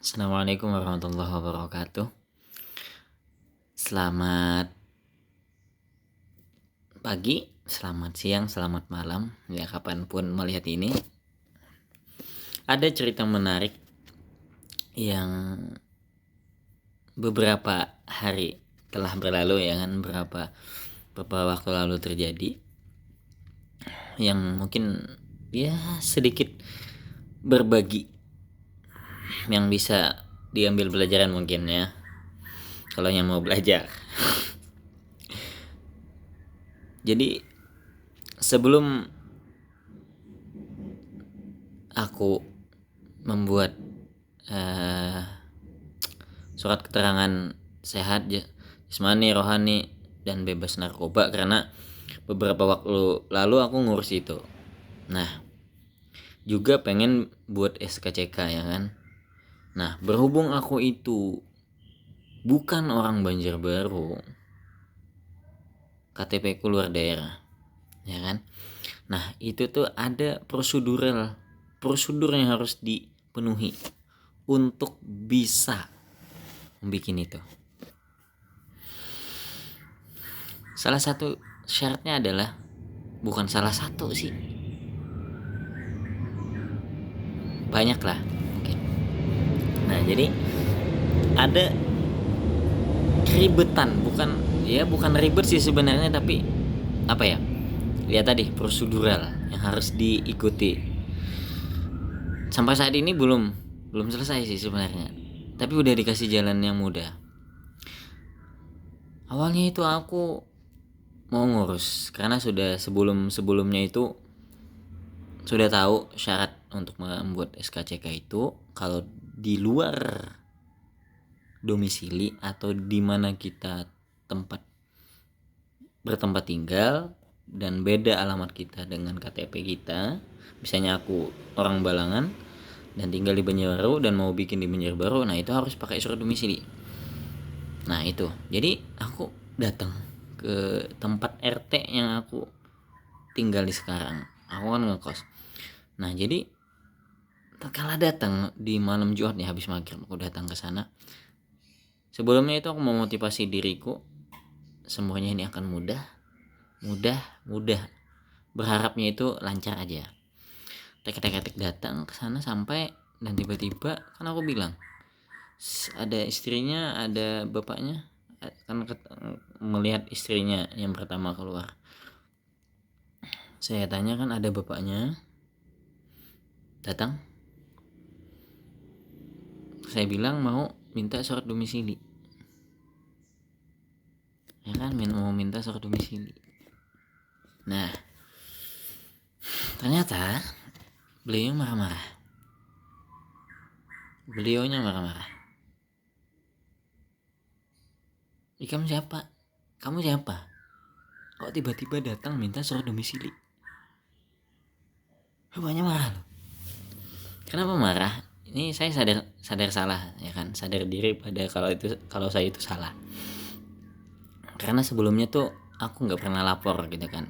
Assalamualaikum warahmatullahi wabarakatuh. Selamat pagi, selamat siang, selamat malam, ya kapanpun melihat ini. Ada cerita menarik yang beberapa hari telah berlalu, ya kan, beberapa waktu lalu terjadi, yang mungkin ya sedikit berbagi, yang bisa diambil pelajaran mungkin ya, kalau yang mau belajar. Jadi sebelum aku membuat surat keterangan sehat jasmani, rohani, dan bebas narkoba, karena beberapa waktu lalu aku ngurus itu. Nah, juga pengen buat SKCK, ya kan. Nah, berhubung aku itu bukan orang Banjarbaru, KTP ku luar daerah, ya kan. Nah, itu tuh ada prosedur yang harus dipenuhi untuk bisa bikin itu. Salah satu syaratnya adalah, bukan salah satu sih, banyak lah mungkin. Nah, jadi ada keribetan, bukan ribet sih sebenarnya, tapi apa ya, lihat tadi prosedural yang harus diikuti. Sampai saat ini belum selesai sih sebenarnya, tapi udah dikasih jalan yang mudah. Awalnya itu aku mau ngurus karena sudah sebelumnya itu sudah tahu syarat untuk membuat SKCK itu, kalau di luar domisili atau di mana kita bertempat tinggal dan beda alamat kita dengan KTP kita. Misalnya aku orang Balangan dan tinggal di Banjarbaru dan mau bikin di Banjarbaru, nah itu harus pakai surat domisili. Nah itu, jadi aku datang ke tempat RT yang aku tinggal di sekarang. Aku kan ngekos. Nah, jadi kala datang di malam Jumat nih habis maghrib, aku datang ke sana. Sebelumnya itu aku memotivasi diriku, semuanya ini akan mudah. Berharapnya itu lancar aja. Tek datang ke sana sampai, dan tiba-tiba kan aku bilang ada istrinya, ada bapaknya, kan melihat istrinya yang pertama keluar. Saya tanya, kan ada bapaknya datang. Saya bilang mau minta surat domisili, ya kan, mau minta surat domisili. Nah, ternyata beliaunya marah-marah. Kamu siapa? Kok tiba-tiba datang minta surat domisili? Bapaknya marah loh. Kenapa marah? Ini saya sadar salah, ya kan, sadar diri pada kalau saya itu salah. Karena sebelumnya tuh aku nggak pernah lapor gitu kan,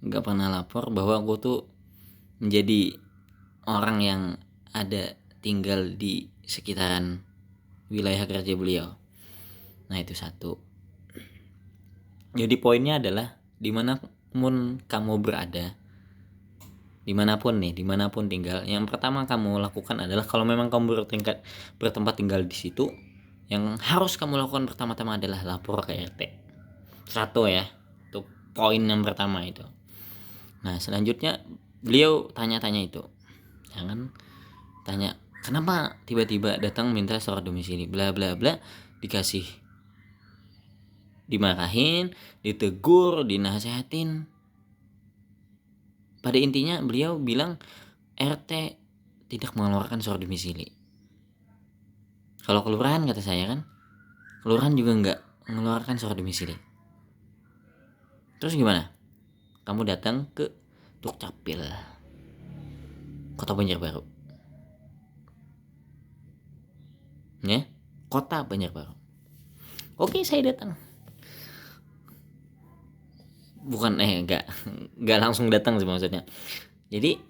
bahwa aku tuh menjadi orang yang ada tinggal di sekitaran wilayah kerja beliau. Nah, itu satu. Jadi poinnya adalah, dimanapun kamu berada, dimanapun tinggal, yang pertama kamu lakukan adalah, kalau memang kamu bertempat tinggal di situ, yang harus kamu lakukan pertama-tama adalah lapor ke RT. Satu ya, itu poin yang pertama itu. Nah, selanjutnya beliau tanya-tanya itu, jangan tanya kenapa tiba-tiba datang minta surat domisili, bla bla bla, dimarahin, ditegur, dinasehatin. Pada intinya beliau bilang RT tidak mengeluarkan surat domisili. Kalau kelurahan, kata saya, kan kelurahan juga nggak mengeluarkan surat domisili. Terus gimana? Kamu datang ke Dukcapil Kota Banjarbaru, ya, Kota Banjarbaru. Oke, saya datang. Nggak langsung datang sih maksudnya. Jadi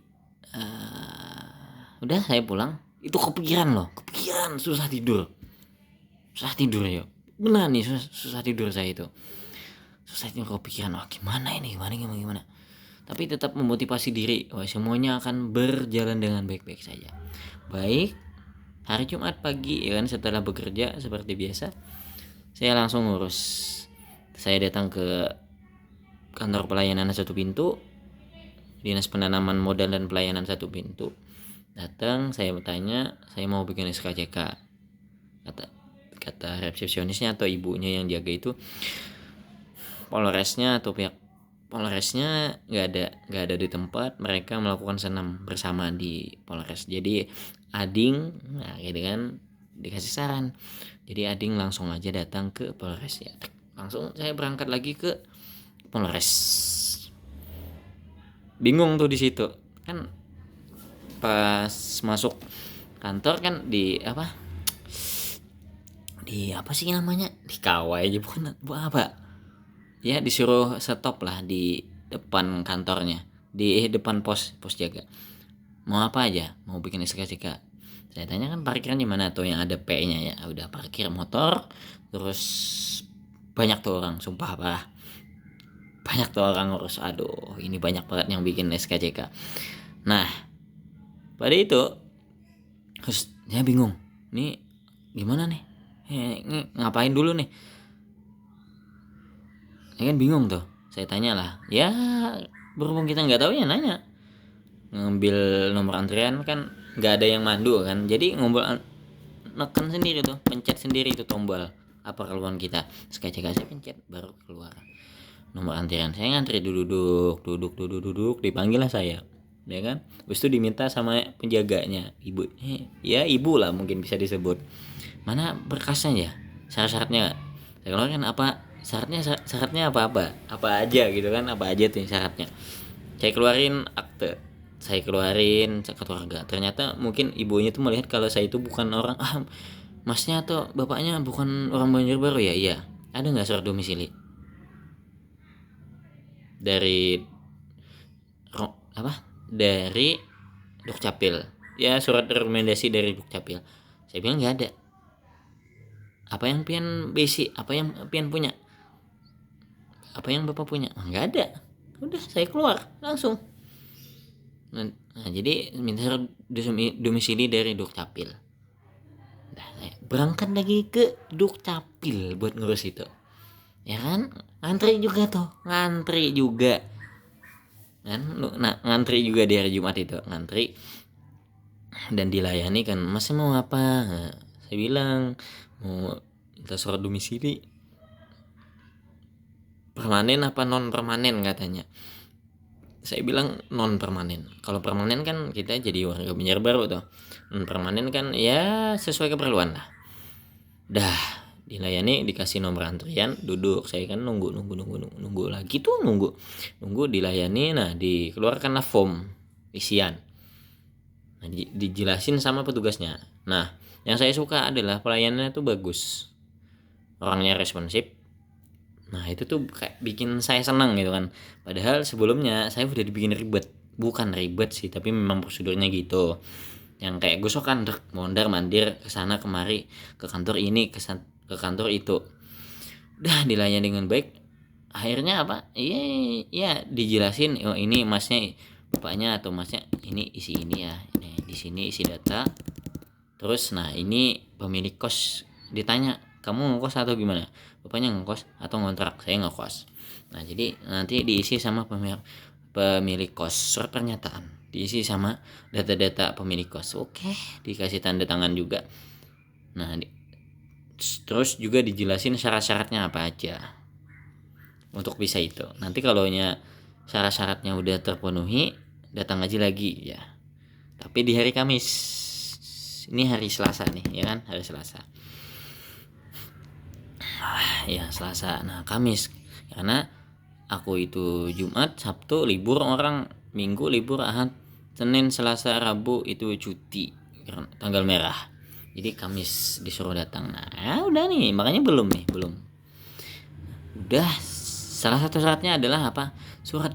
udah, saya pulang. Itu kepikiran susah tidur ya, benar nih, susah tidur saya itu, susah tidur, kepikiran gimana ini, gimana. Tapi tetap memotivasi diri, semuanya akan berjalan dengan baik-baik saja. Baik, hari Jumat pagi ya kan, setelah bekerja seperti biasa, saya langsung ngurus. Saya datang ke kantor pelayanan satu pintu, dinas penanaman modal dan pelayanan satu pintu. Datang, saya bertanya, saya mau bikin SKCK. Kata resepsionisnya atau ibunya yang jaga itu, Polresnya atau pihak Polresnya nggak ada di tempat, mereka melakukan senam bersama di Polres. Jadi Ading, nah gitu kan, dikasih saran. Jadi Ading langsung aja datang ke Polres ya. Langsung saya berangkat lagi ke Polres. Bingung tuh di situ kan, pas masuk kantor kan di apa sih namanya, di kawai aja, bukan apa ya, disuruh stop lah di depan kantornya, di depan pos jaga. Mau apa aja, mau bikin SKCK. Saya tanya kan parkiran di mana tuh yang ada P-nya ya. Udah parkir motor, terus banyak tuh orang, sumpah parah. Banyak tuh orang ngurus. Aduh, ini banyak banget yang bikin SKCK. Nah, pada itu terus saya bingung. Nih gimana nih? Ngapain dulu nih? Saya kan bingung tuh. Saya tanya lah. Ya, berhubung kita nggak tahu ya nanya. Ngambil nomor antrian kan nggak ada yang mandu kan, jadi neken sendiri tuh, pencet sendiri itu tombol apa keluhan kita. SKCK saya pencet baru keluar nomor antrian. Saya ngantri, duduk, dipanggil lah saya ya kan. Habis itu diminta sama penjaganya, ibu ya, ibu lah mungkin bisa disebut, mana berkasnya ya, syarat-syaratnya. Saya keluarkan apa syaratnya apa aja gitu kan, apa aja tuh syaratnya. Saya keluarin akte, saya keluarin kartu keluarga. Ternyata mungkin ibunya tuh melihat kalau saya itu bukan orang, masnya atau bapaknya bukan orang Banjarbaru ya. Iya, ada nggak surat domisili dari dari Dukcapil ya, surat rekomendasi dari Dukcapil. Saya bilang nggak ada. Apa yang pian basic, apa yang pian punya, apa yang bapak punya, nggak ada. Udah saya keluar langsung. Nah, jadi minta domisili dari Dukcapil. Nah, saya berangkat lagi ke Dukcapil buat ngurus itu. Ya kan, ngantri juga kan. Nah, ngantri juga di hari Jumat itu, ngantri dan dilayani kan. Masih mau apa? Nah, saya bilang mau minta surat domisili permanen apa non permanen katanya. Saya bilang non permanen. Kalau permanen kan kita jadi warga Banjarbaru tuh. Non permanen kan ya sesuai keperluan lah. Dah dilayani, dikasih nomor antrian, duduk. Saya kan nunggu lagi tuh, nunggu dilayani. Nah, dikeluarkanlah form isian. Nah, dijelasin sama petugasnya. Nah, yang saya suka adalah pelayanannya tuh bagus, orangnya responsif. Nah, itu tuh kayak bikin saya senang gitu kan. Padahal sebelumnya saya udah dibikin ribet. Bukan ribet sih, tapi memang prosedurnya gitu. Yang kayak gosokan, mondar mandir kesana kemari, ke kantor ini, ke kantor itu. Udah dilayani dengan baik. Akhirnya apa? Iya dijelasin, oh ini masnya bapaknya atau masnya ini isi ini ya. Ini di sini isi data. Terus nah ini pemilik kos, ditanya kamu ngekos atau gimana? Bapaknya ngekos atau ngontrak? Saya ngekos. Nah, jadi nanti diisi sama pemilik kos, surat pernyataan diisi sama data-data pemilik kos. Oke, dikasih tanda tangan juga. Nah, terus juga dijelasin syarat-syaratnya apa aja untuk bisa itu. Nanti kalau syarat-syaratnya udah terpenuhi, datang aja lagi ya. Tapi di hari Kamis. Ini hari Selasa nih, ya kan? Hari Selasa. Ya, Selasa. Nah, Kamis. Karena aku itu Jumat, Sabtu libur, orang Minggu libur, Ahad, Senin, Selasa, Rabu itu cuti tanggal merah. Jadi Kamis disuruh datang. Nah, udah nih, makanya belum. Udah, salah satu syaratnya adalah apa? Surat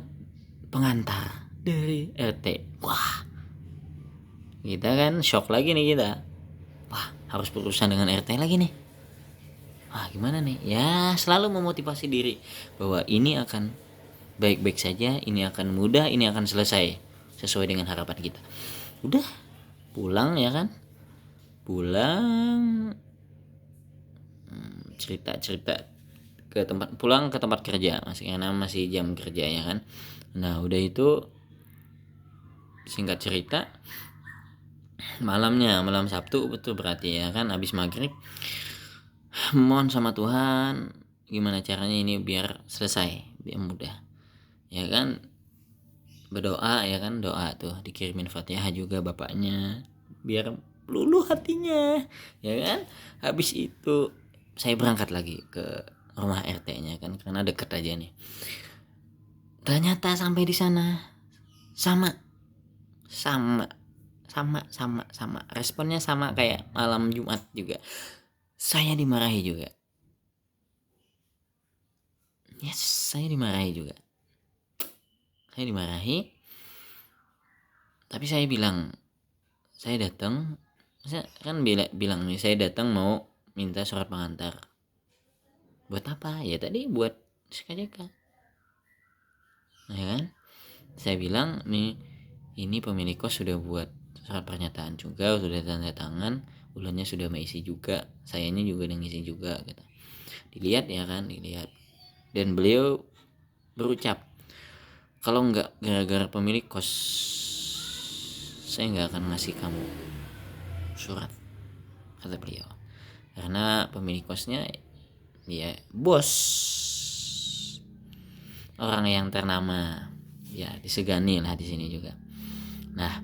pengantar dari RT. Wah, Kita kan shock lagi nih kita. Wah, harus berurusan dengan RT lagi nih. Wah, gimana nih? Ya, selalu memotivasi diri bahwa ini akan baik-baik saja, ini akan mudah, ini akan selesai sesuai dengan harapan kita. Udah, pulang ya kan? Pulang, cerita-cerita pulang ke tempat kerja, masih karena masih jam kerja ya kan. Nah, udah itu singkat cerita, malam Sabtu betul berarti ya kan, habis maghrib mohon sama Tuhan gimana caranya ini biar selesai, biar mudah ya kan. Berdoa ya kan, doa tuh dikirimin Fatihah juga bapaknya biar luluh hatinya ya kan. Habis itu saya berangkat lagi ke rumah RT-nya kan, karena deket aja nih. Ternyata sampai di sana sama sama sama responnya sama kayak malam Jumat juga. Saya dimarahi juga. Yes, saya dimarahi juga. Saya dimarahi. Tapi saya bilang, saya datang, saya kan bilang nih, saya datang mau minta surat pengantar. Buat apa? Ya tadi buat SKJK. Nah, ya kan? Saya bilang nih, ini pemilik kos sudah buat surat pernyataan juga, sudah tanda tangan, bulannya sudah mengisi juga, sayanya juga udah ngisi juga gitu. Dilihat ya kan, dilihat. Dan beliau berucap, kalau nggak gara-gara pemilik kos, saya nggak akan ngasih kamu surat, kata beliau. Karena pemilik kosnya ya bos, orang yang ternama, ya disegani lah di sini juga. Nah,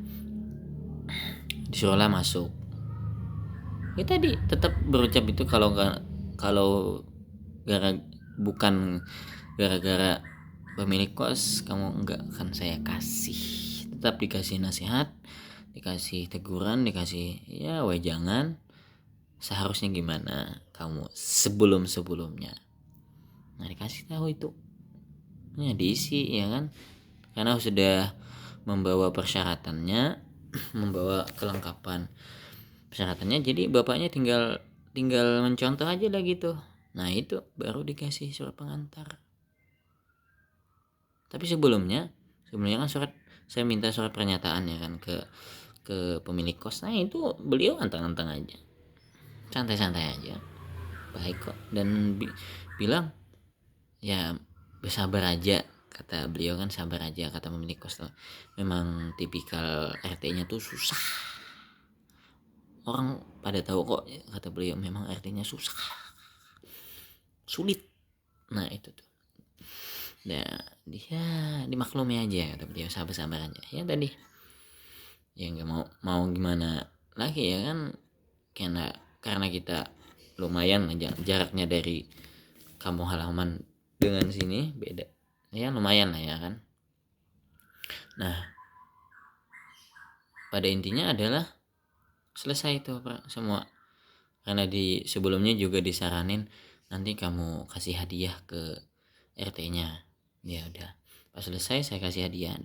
disuruhlah masuk. Ya tadi tetap berucap itu, kalau bukan gara-gara pemilik kos, kamu enggak akan saya kasih. Tetap dikasih nasihat, dikasih teguran, dikasih ya wejangan seharusnya gimana kamu sebelumnya. Nah, dikasih tahu itu, ya diisi ya kan, karena sudah membawa persyaratannya, membawa kelengkapan persyaratannya, jadi bapaknya tinggal mencontoh aja lah gitu. Nah, itu baru dikasih surat pengantar. Tapi sebelumnya kan saya minta surat pernyataan ya kan ke pemilik kos. Nah, itu beliau anteng-anteng aja, santai-santai aja, baik kok, dan bilang ya bersabar aja, kata beliau kan, sabar aja kata pemilik kos tuh. Memang tipikal RT-nya tuh susah, orang pada tahu kok, kata beliau, memang RT-nya sulit. Nah, itu tuh, nah dia dimaklumi aja, kata beliau, sabar aja ya tadi. Ya nggak mau gimana lagi ya kan, karena kita lumayan jaraknya dari kampung halaman dengan sini beda ya, lumayan lah ya kan. Nah, pada intinya adalah selesai itu semua, karena di sebelumnya juga disaranin nanti kamu kasih hadiah ke RT-nya. Ya udah, pas selesai saya kasih hadiah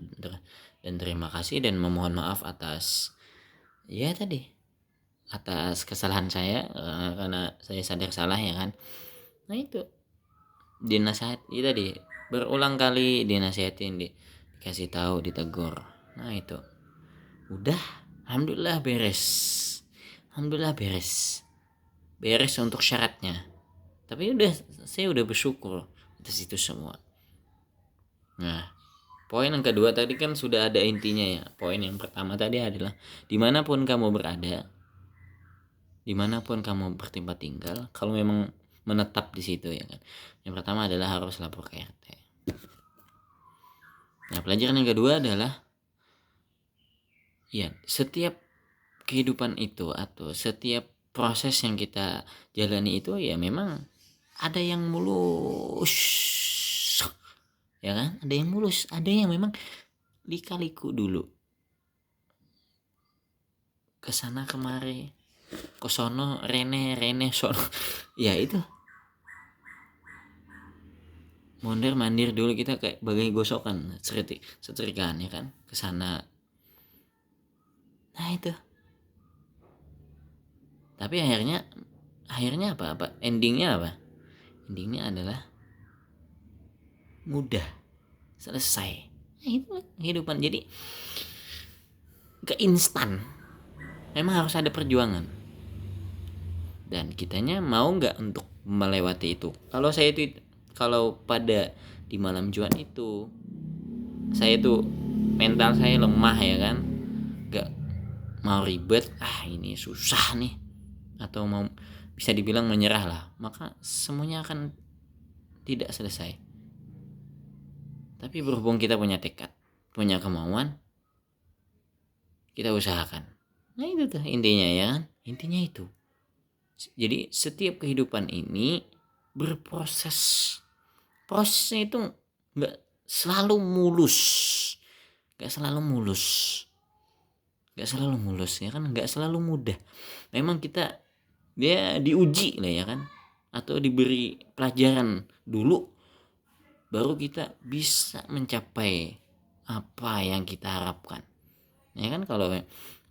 dan terima kasih dan memohon maaf atas ya tadi, atas kesalahan saya, karena saya sadar salah ya kan. Nah, itu dinasehat itu tadi, berulang kali dinasihatin, dikasih tahu, ditegur. Nah, itu udah, alhamdulillah beres untuk syaratnya. Tapi saya udah bersyukur atas itu semua. Nah, poin yang kedua tadi kan sudah ada intinya ya. Poin yang pertama tadi adalah dimanapun kamu berada, dimanapun kamu bertempat tinggal, kalau memang menetap di situ ya kan, yang pertama adalah harus lapor ke RT. Nah, pelajaran yang kedua adalah ya, setiap kehidupan itu atau setiap proses yang kita jalani itu ya memang ada yang mulus ya kan, ada yang mulus, ada yang memang lika-liku dulu, kesana kemari, kosono rene sono ya itu, mondar mandir dulu kita kayak bagai gosokan setrikaan ya kan, kesana. Nah itu. Tapi akhirnya apa? Endingnya apa? Endingnya adalah mudah selesai. Nah, itu kehidupan. Jadi ke instan. Memang harus ada perjuangan. Dan kitanya mau nggak untuk melewati itu. Kalau pada di malam Jumat itu, saya tuh mental saya lemah ya kan, nggak mau ribet, ini susah nih, atau mau bisa dibilang menyerah lah, maka semuanya akan tidak selesai. Tapi berhubung kita punya tekad, punya kemauan, kita usahakan. Nah itu tuh intinya ya kan, intinya itu. Jadi setiap kehidupan ini berproses. Prosesnya itu nggak selalu mulus, nggak selalu mulus ya kan, nggak selalu mudah. Memang kita dia diuji lah ya kan, atau diberi pelajaran dulu, baru kita bisa mencapai apa yang kita harapkan ya kan. Kalau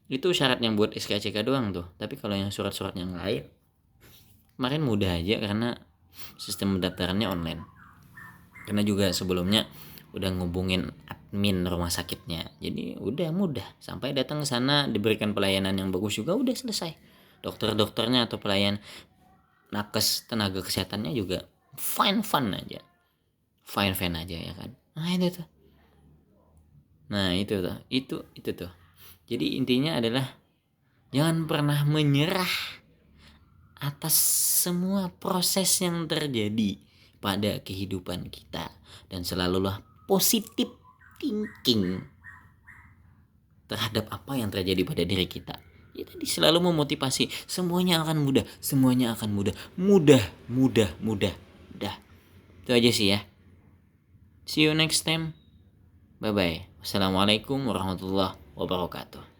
itu syarat yang buat SKCK doang tuh, tapi kalau yang surat-surat yang lain kemarin mudah aja karena sistem pendaftarannya online. Karena juga sebelumnya udah ngubungin admin rumah sakitnya, jadi udah mudah, sampai datang ke sana diberikan pelayanan yang bagus juga udah selesai. Dokternya atau pelayan nakes tenaga kesehatannya juga fine aja ya kan. Nah itu tuh. Jadi intinya adalah jangan pernah menyerah atas semua proses yang terjadi pada kehidupan kita, dan selalulah positif thinking terhadap apa yang terjadi pada diri kita. Ya tadi selalu memotivasi, semuanya akan mudah. Itu aja sih ya. See you next time. Bye bye. Wassalamualaikum warahmatullahi wabarakatuh.